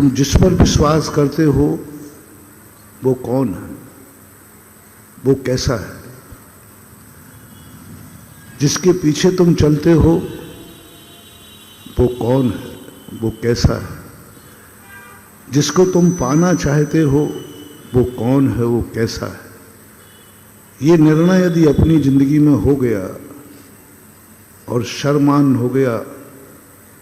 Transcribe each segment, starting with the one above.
तुम जिस पर विश्वास करते हो वो कौन है, वो कैसा है? जिसके पीछे तुम चलते हो वो कौन है, वो कैसा है? जिसको तुम पाना चाहते हो वो कौन है, वो कैसा है? ये निर्णय यदि अपनी जिंदगी में हो गया और शर्मान हो गया,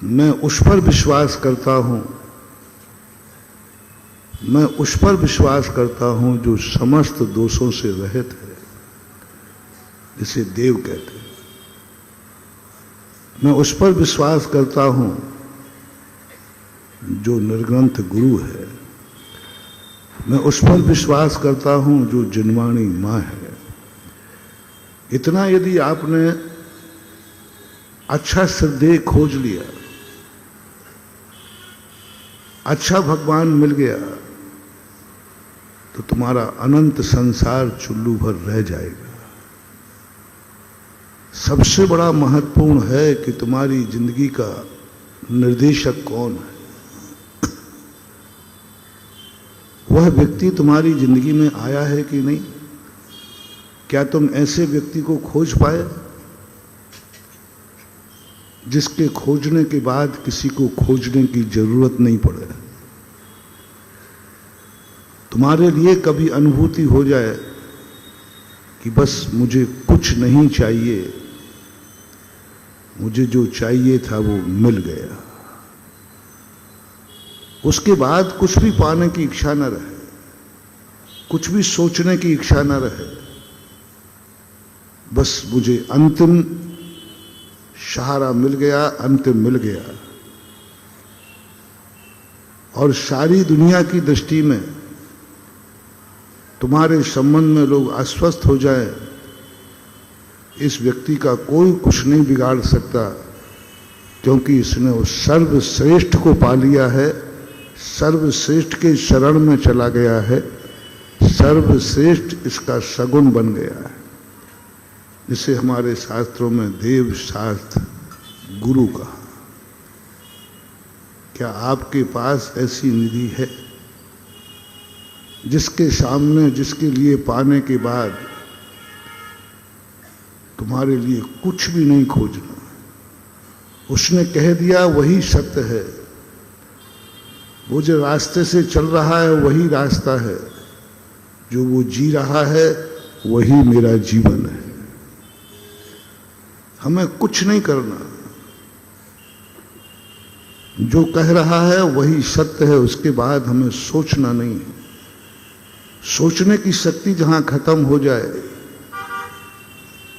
मैं उस पर विश्वास करता हूं, मैं उस पर विश्वास करता हूं जो समस्त दोषों से रहित है, जिसे देव कहते हैं। मैं उस पर विश्वास करता हूं जो निर्ग्रंथ गुरु है। मैं उस पर विश्वास करता हूं जो जिनवाणी मां है। इतना यदि आपने अच्छा श्रद्धेय खोज लिया, अच्छा भगवान मिल गया, तो तुम्हारा अनंत संसार चुल्लू भर रह जाएगा। सबसे बड़ा महत्वपूर्ण है कि तुम्हारी जिंदगी का निर्देशक कौन है। वह व्यक्ति तुम्हारी जिंदगी में आया है कि नहीं? क्या तुम ऐसे व्यक्ति को खोज पाए जिसके खोजने के बाद किसी को खोजने की जरूरत नहीं पड़े? तुम्हारे लिए कभी अनुभूति हो जाए कि बस मुझे कुछ नहीं चाहिए, मुझे जो चाहिए था वो मिल गया। उसके बाद कुछ भी पाने की इच्छा न रहे, कुछ भी सोचने की इच्छा न रहे, बस मुझे अंतिम सहारा मिल गया, अंतिम मिल गया। और सारी दुनिया की दृष्टि में तुम्हारे संबंध में लोग अस्वस्थ हो जाए, इस व्यक्ति का कोई कुछ नहीं बिगाड़ सकता, क्योंकि इसने उस सर्वश्रेष्ठ को पा लिया है, सर्वश्रेष्ठ के शरण में चला गया है, सर्वश्रेष्ठ इसका सगुण बन गया है, जिसे हमारे शास्त्रों में देव शास्त्र गुरु कहा। क्या आपके पास ऐसी निधि है जिसके सामने, जिसके लिए पाने के बाद तुम्हारे लिए कुछ भी नहीं खोजना? उसने कह दिया वही सत्य है, वो जो रास्ते से चल रहा है वही रास्ता है, जो वो जी रहा है वही मेरा जीवन है। हमें कुछ नहीं करना, जो कह रहा है वही सत्य है, उसके बाद हमें सोचना नहीं है। सोचने की शक्ति जहां खत्म हो जाए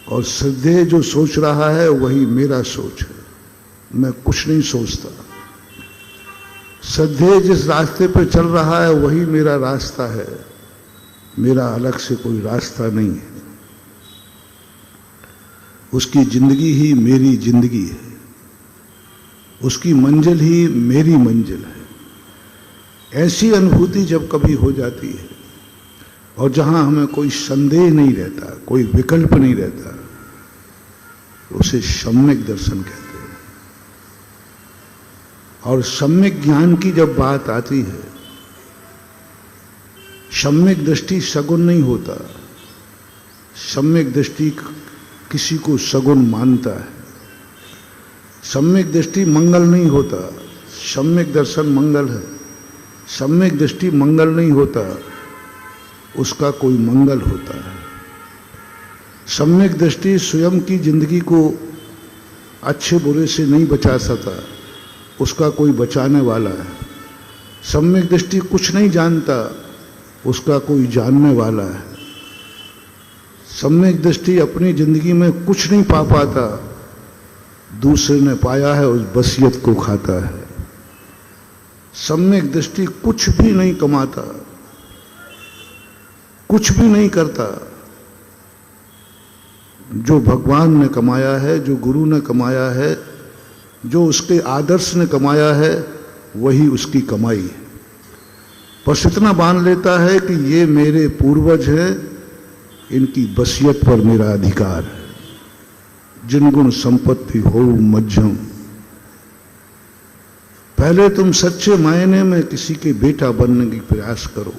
और श्रद्धेय जो सोच रहा है वही मेरा सोच है, मैं कुछ नहीं सोचता। श्रद्धेय जिस रास्ते पर चल रहा है वही मेरा रास्ता है, मेरा अलग से कोई रास्ता नहीं है। उसकी जिंदगी ही मेरी जिंदगी है, उसकी मंजिल ही मेरी मंजिल है। ऐसी अनुभूति जब कभी हो जाती है और जहां हमें कोई संदेह नहीं रहता, कोई विकल्प नहीं रहता, उसे सम्यक दर्शन कहते हैं। और सम्यक ज्ञान की जब बात आती है, सम्यक दृष्टि सगुण नहीं होता। सम्यक दृष्टि किसी को सगुण मानता है। सम्यक दृष्टि मंगल नहीं होता, सम्यक दर्शन मंगल है। सम्यक दृष्टि मंगल नहीं होता, उसका कोई मंगल होता है। सम्यक दृष्टि स्वयं की जिंदगी को अच्छे बुरे से नहीं बचा सकता, उसका कोई बचाने वाला है। सम्यक दृष्टि कुछ नहीं जानता, उसका कोई जानने वाला है। सम्यक दृष्टि अपनी जिंदगी में कुछ नहीं पा पाता, दूसरे ने पाया है उस वसीयत को खाता है। सम्यक दृष्टि कुछ भी नहीं कमाता, कुछ भी नहीं करता। जो भगवान ने कमाया है, जो गुरु ने कमाया है, जो उसके आदर्श ने कमाया है, वही उसकी कमाई है। बस इतना मान लेता है कि ये मेरे पूर्वज हैं, इनकी वसीयत पर मेरा अधिकार है। जिन गुण संपत्ति हो मध्यम, पहले तुम सच्चे मायने में किसी के बेटा बनने की प्रयास करो।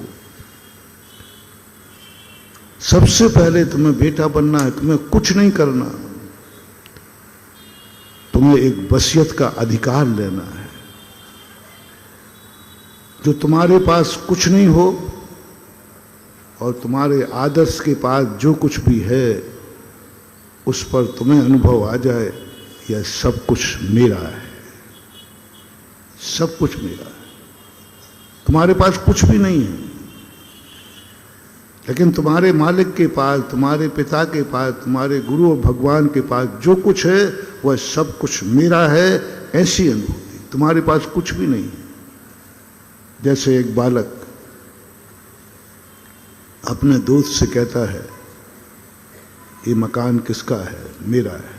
सबसे पहले तुम्हें बेटा बनना है, तुम्हें कुछ नहीं करना, तुम्हें एक वसीयत का अधिकार लेना है। जो तुम्हारे पास कुछ नहीं हो और तुम्हारे आदर्श के पास जो कुछ भी है उस पर तुम्हें अनुभव आ जाए, यह सब कुछ मेरा है, सब कुछ मेरा है। तुम्हारे पास कुछ भी नहीं है, लेकिन तुम्हारे मालिक के पास, तुम्हारे पिता के पास, तुम्हारे गुरु और भगवान के पास जो कुछ है वह सब कुछ मेरा है, ऐसी अनुभूति। तुम्हारे पास कुछ भी नहीं है। जैसे एक बालक अपने दोस्त से कहता है, ये मकान किसका है? मेरा है।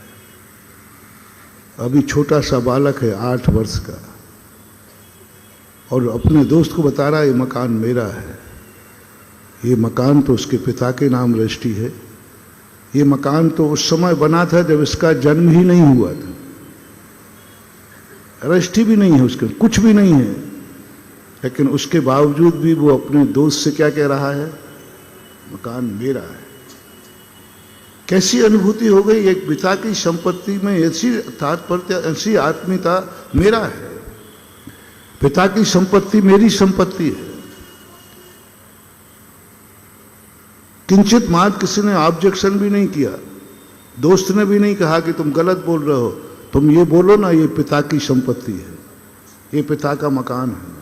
अभी छोटा सा बालक है, 8 वर्ष का, और अपने दोस्त को बता रहा है ये मकान मेरा है। ये मकान तो उसके पिता के नाम रजिस्ट्री है। ये मकान तो उस समय बना था जब इसका जन्म ही नहीं हुआ था। रजिस्ट्री भी नहीं है उसके, कुछ भी नहीं है, लेकिन उसके बावजूद भी वो अपने दोस्त से क्या कह रहा है? मकान मेरा है। कैसी अनुभूति हो गई? एक पिता की संपत्ति में ऐसी तात्पर्य, ऐसी आत्मीयता, मेरा है। पिता की संपत्ति मेरी संपत्ति है। किंचित मात्र किसी ने ऑब्जेक्शन भी नहीं किया, दोस्त ने भी नहीं कहा कि तुम गलत बोल रहे हो, तुम ये बोलो ना ये पिता की संपत्ति है, ये पिता का मकान है।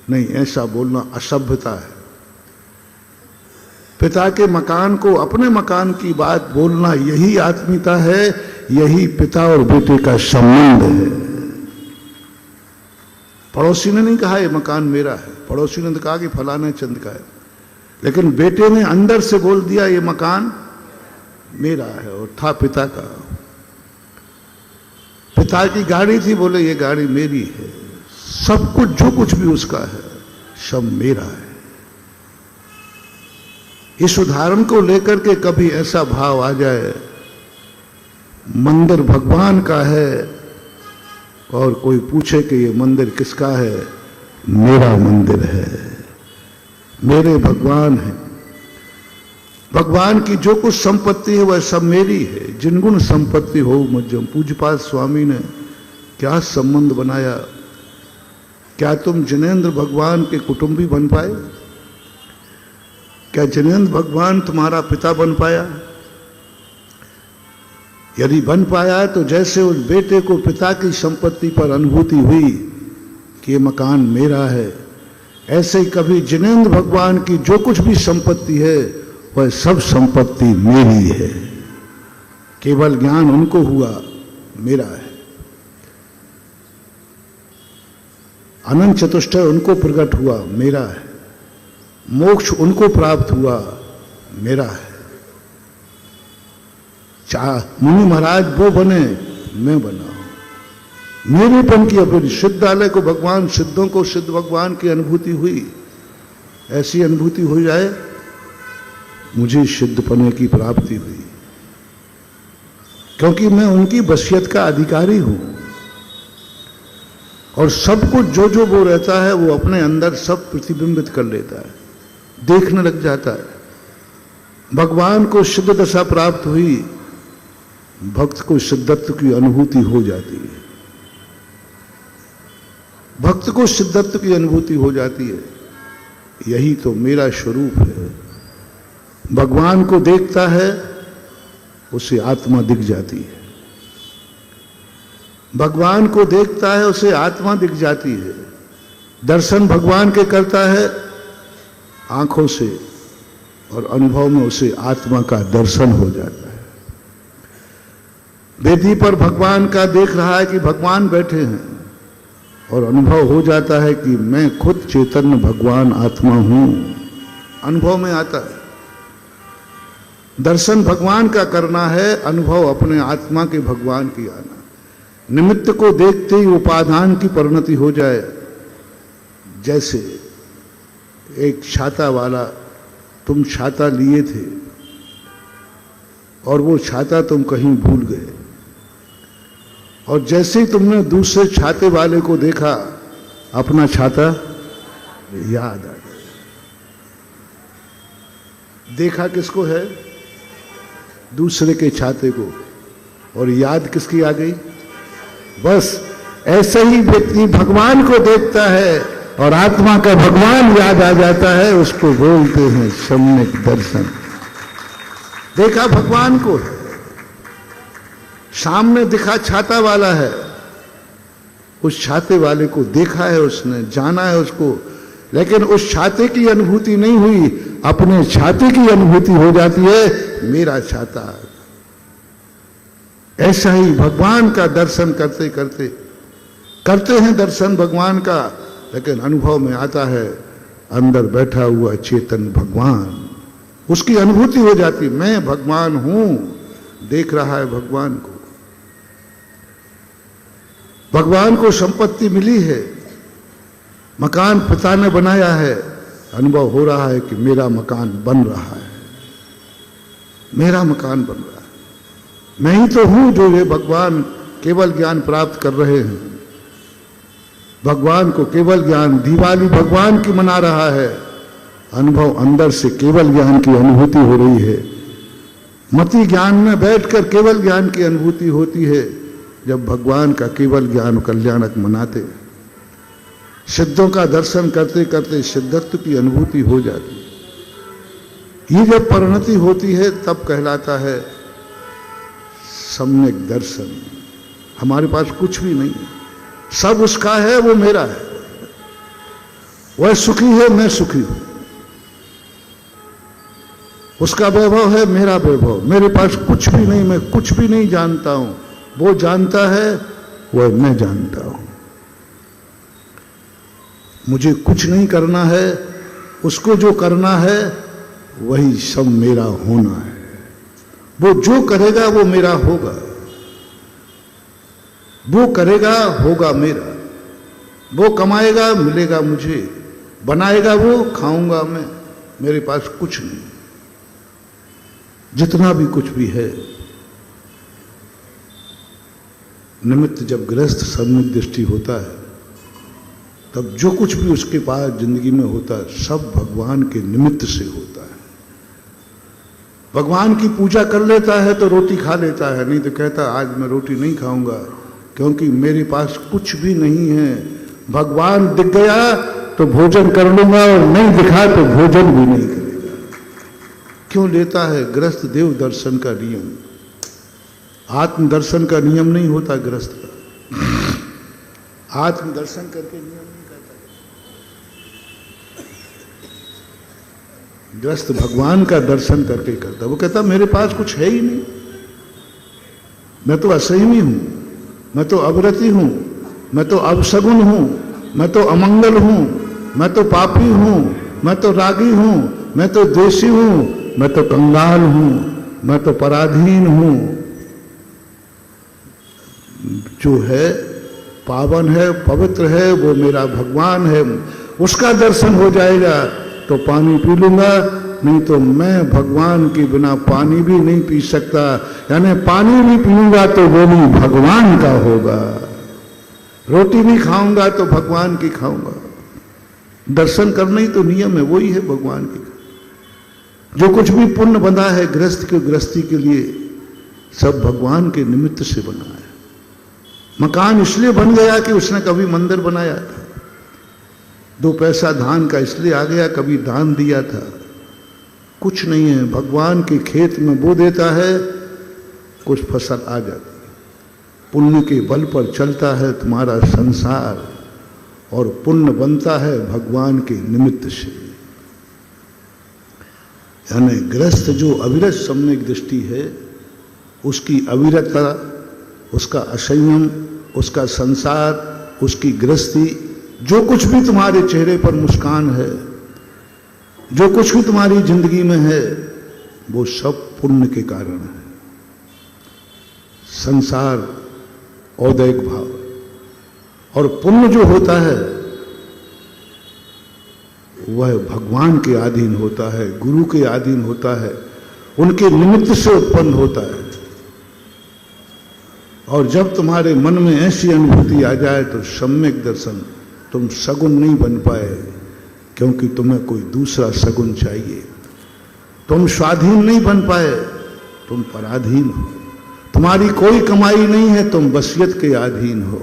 नहीं, ऐसा बोलना असभ्यता है। पिता के मकान को अपने मकान की बात बोलना, यही आत्मीयता है, यही पिता और बेटे का संबंध है। पड़ोसी ने नहीं कहा ये मकान मेरा है, पड़ोसी ने तो कहा कि फलाने चंद का है, लेकिन बेटे ने अंदर से बोल दिया ये मकान मेरा है, और था पिता का। पिता की गाड़ी थी, बोले ये गाड़ी मेरी है। सब कुछ जो कुछ भी उसका है सब मेरा है। इस उदाहरण को लेकर के कभी ऐसा भाव आ जाए मंदिर भगवान का है और कोई पूछे कि ये मंदिर किसका है? मेरा मंदिर है, मेरे भगवान है। भगवान की जो कुछ संपत्ति है वह सब मेरी है। जिनगुण संपत्ति हो मध्यम। पूज्यपाद स्वामी ने क्या संबंध बनाया? क्या तुम जिनेंद्र भगवान के कुटुंबी बन पाए? क्या जिनेंद्र भगवान तुम्हारा पिता बन पाया? यदि बन पाया तो जैसे उस बेटे को पिता की संपत्ति पर अनुभूति हुई कि ये मकान मेरा है, ऐसे ही कभी जिनेंद्र भगवान की जो कुछ भी संपत्ति है वह सब संपत्ति मेरी है। केवल ज्ञान उनको हुआ मेरा है। अनंत चतुष्टय उनको प्रकट हुआ मेरा है। मोक्ष उनको प्राप्त हुआ मेरा है। मुनि महाराज वो बने, मैं बना हूं। मेरेपन की अपनी सिद्धालय को भगवान, सिद्धों को सिद्ध भगवान की अनुभूति हुई। ऐसी अनुभूति हो जाए मुझे सिद्धपने की प्राप्ति हुई, क्योंकि मैं उनकी वसीयत का अधिकारी हूं। और सब कुछ जो जो वो रहता है वो अपने अंदर सब प्रतिबिंबित कर लेता है, देखने लग जाता है। भगवान को सिद्ध दशा प्राप्त हुई, भक्त को सिद्धत्व की अनुभूति हो जाती है। भक्त को सिद्धत्व की अनुभूति हो जाती है। यही तो मेरा स्वरूप है। भगवान को देखता है, उसे आत्मा दिख जाती है। भगवान को देखता है, उसे आत्मा दिख जाती है। दर्शन भगवान के करता है आंखों से, और अनुभव में उसे आत्मा का दर्शन हो जाता है। वेदी पर भगवान का देख रहा है कि भगवान बैठे हैं, और अनुभव हो जाता है कि मैं खुद चैतन्य भगवान आत्मा हूं। अनुभव में आता है। दर्शन भगवान का करना है, अनुभव अपने आत्मा के भगवान की आना। निमित्त को देखते ही उपादान की परिणति हो जाए। जैसे एक छाता वाला, तुम छाता लिए थे और वो छाता तुम कहीं भूल गए, और जैसे ही तुमने दूसरे छाते वाले को देखा अपना छाता याद आ गया। देखा किसको है? दूसरे के छाते को, और याद किसकी आ गई? बस ऐसे ही व्यक्ति भगवान को देखता है और आत्मा का भगवान याद आ जाता है, उसको बोलते हैं सम्यक दर्शन। देखा भगवान को, सामने दिखा छाता वाला है, उस छाते वाले को देखा है उसने, जाना है उसको, लेकिन उस छाते की अनुभूति नहीं हुई, अपने छाते की अनुभूति हो जाती है, मेरा छाता। ऐसा ही भगवान का दर्शन करते करते करते हैं दर्शन भगवान का, लेकिन अनुभव में आता है अंदर बैठा हुआ चेतन भगवान, उसकी अनुभूति हो जाती, मैं भगवान हूं, देख रहा है भगवान को। भगवान को संपत्ति मिली है, मकान पिता ने बनाया है, अनुभव हो रहा है कि मेरा मकान बन रहा है, मेरा मकान बन रहा है, मैं ही तो हूं जो ये भगवान केवल ज्ञान प्राप्त कर रहे हैं। भगवान को केवल ज्ञान, दिवाली भगवान की मना रहा है, अनुभव अंदर से केवल ज्ञान की अनुभूति हो रही है। मति ज्ञान में बैठकर केवल ज्ञान की अनुभूति होती है जब भगवान का केवल ज्ञान कल्याणक मनाते। सिद्धों का दर्शन करते करते सिद्धत्व की अनुभूति हो जाती है। ये जब परिणति होती है तब कहलाता है सम्यक दर्शन। हमारे पास कुछ भी नहीं है, सब उसका है, वो मेरा है। वह सुखी है, मैं सुखी हूं। उसका वैभव है, मेरा वैभव। मेरे पास कुछ भी नहीं, मैं कुछ भी नहीं जानता हूं, वो जानता है, वह मैं जानता हूं। मुझे कुछ नहीं करना है, उसको जो करना है वही सब मेरा होना है। वो जो करेगा वो मेरा होगा, वो करेगा होगा मेरा, वो कमाएगा मिलेगा मुझे, बनाएगा वो, खाऊंगा मैं। मेरे पास कुछ नहीं, जितना भी कुछ भी है। निमित्त जब गृहस्थ सम्यक दृष्टि होता है तब जो कुछ भी उसके पास जिंदगी में होता है सब भगवान के निमित्त से होता है। भगवान की पूजा कर लेता है तो रोटी खा लेता है, नहीं तो कहता आज मैं रोटी नहीं खाऊंगा क्योंकि मेरे पास कुछ भी नहीं है। भगवान दिख गया तो भोजन कर लूंगा और नहीं दिखा तो भोजन भी नहीं करेगा। क्यों लेता है? गृहस्थ देव दर्शन का नियम, आत्म दर्शन का नियम नहीं होता गृहस्थ का। आत्म दर्शन करके नियम नहीं करता। गृहस्थ भगवान का दर्शन करके करता। वो कहता मेरे पास कुछ है ही नहीं, मैं तो असहमी हूं, मैं तो अव्रती हूं, मैं तो अपशगुन हूं, मैं तो अमंगल हूं, मैं तो पापी हूं, मैं तो रागी हूं, मैं तो द्वेषी हूं, मैं तो कंगाल हूं, मैं तो पराधीन हूं। जो है पावन है, पवित्र है, वो मेरा भगवान है। उसका दर्शन हो जाएगा तो पानी पी लूंगा, नहीं तो मैं भगवान के बिना पानी भी नहीं पी सकता। यानी पानी भी पीऊंगा तो वो भी भगवान का होगा, रोटी भी खाऊंगा तो भगवान की खाऊंगा। दर्शन करना ही तो नियम है, वही है भगवान की। जो कुछ भी पुण्य बना है गृहस्थ के गृहस्थी के लिए सब भगवान के निमित्त से बना है। मकान इसलिए बन गया कि उसने कभी मंदिर बनाया था, 2 पैसा धान का इसलिए आ गया कभी दान दिया था। कुछ नहीं है, भगवान के खेत में बो देता है, कुछ फसल आ जाती है। पुण्य के बल पर चलता है तुम्हारा संसार और पुण्य बनता है भगवान के निमित्त से। यानी गृहस्थ जो अविरत सम्यक दृष्टि है उसकी अविरतता, उसका असंयम, उसका संसार, उसकी गृहस्थी, जो कुछ भी तुम्हारे चेहरे पर मुस्कान है, जो कुछ भी तुम्हारी जिंदगी में है, वो सब पुण्य के कारण है। संसार औदैक भाव, और पुण्य जो होता है वह भगवान के अधीन होता है, गुरु के अधीन होता है, उनके निमित्त से उत्पन्न होता है। और जब तुम्हारे मन में ऐसी अनुभूति आ जाए तो सम्यक दर्शन तुम सगुन नहीं बन पाए क्योंकि तुम्हें कोई दूसरा सगुन चाहिए। तुम स्वाधीन नहीं बन पाए, तुम पराधीन हो। तुम्हारी कोई कमाई नहीं है, तुम वसीयत के अधीन हो।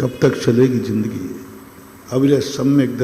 कब तक चलेगी जिंदगी? अब ये सम्यक